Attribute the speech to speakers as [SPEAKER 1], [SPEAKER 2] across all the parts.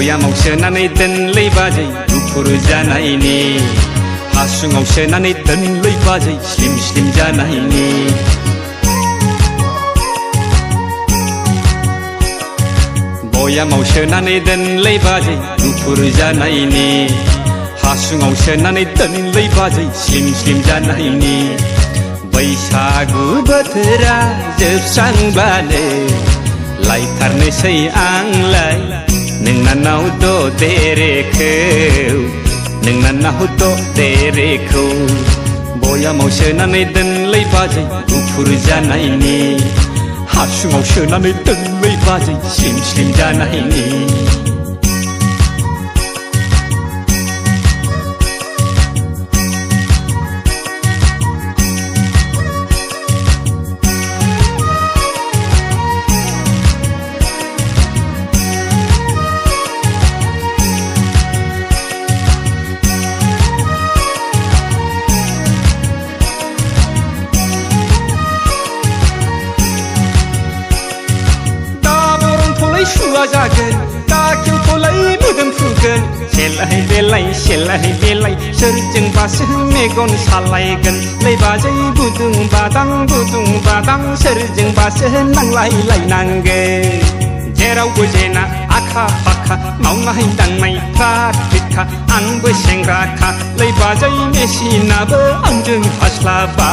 [SPEAKER 1] बयामाव सोनानै दोनलै बाजै गुफुर जानायनि हासुङाव सोनानै दोनलै बाजै स्लिम स्लिम जानायनि बयामाव सोनानै दोनलै बाजै गुफुर जानायनि हासुङाव सोनानै दोनलै बाजै स्लिम स्लिम जानायनि बैसागु बोथोरा जोबस्रांब्लानो लायथारनोसै आंलाय नोंनानाव ददेरेखौ नोंनानाव ददेरेखौ बयामाव सोनानै दोनलै बाजै गुफुर जानायनि हासुङाव सोनानै दोनलै बाजै स्लिम स्लिम जानायनि सुवा जागोन दा खेवखौलाय मोदोमफ्रुगोन सेलाय बेलाय सोरजोंबासो मेगन सालायगोन लै बाजै गुदुं बादां सोरजोंबासो नांलायलायनांगोन जेरावबो जेना आखा फाखा मावनाय दांनाय फ्रात आंबो सेंग्राखा लै बाजै मेसिनाबो आंजों हास्लाबा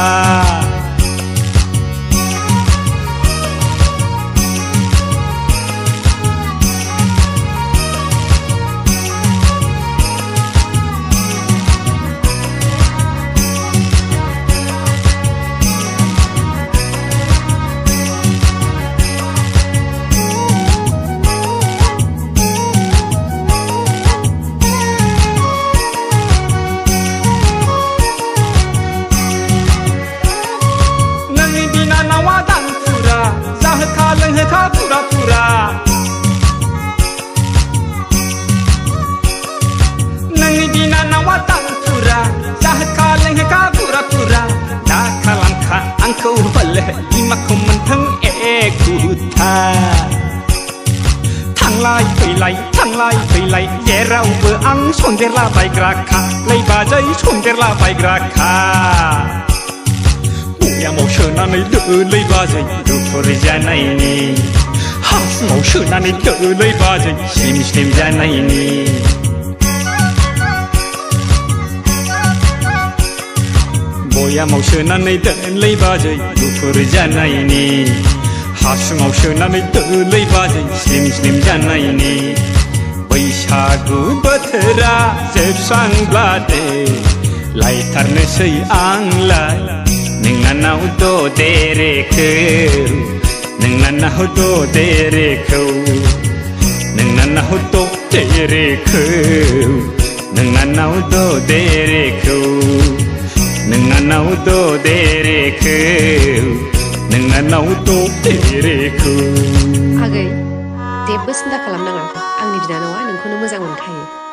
[SPEAKER 1] लोंहोखा फुरा नोंनि बिनानावा दांफुरा जाहोखा लोंहोखा फुरा दा खालामखा आंखौ हले बिमाखौ मोनथों एखुथा थांलाय फैलाय जेरावबो आं सन्देरला बायग्राखा लै बाजै सन्देरला बायग्राखा बयामाव सोनानै दोलै बाजै गुफुर जानायनि हासुङाव सोनानै दोलै बाजै स्लिम स्लिम जानायनि बयामाव सोनानै दोलै बाजै गुफुर जानायनि हासुङाव सोनानै दोलै बाजै स्लिम स्लिम जानायनि बैसागु बोथोरा जोबस्रांब्लादे लायथारनोसै आंलाय नोंनानाव ददेरेखौ नोंनानाव ददेरेखौ नोंनानाव ददेरेखौ नोंनानाव ददेरेखौ नोंनानाव ददेरेखौ नोंनानाव ददेरेखौ
[SPEAKER 2] आगै जेबो सिन्था खालामनाङा आंनि बिनानावा नोंखौनो मोजां मोनखायो।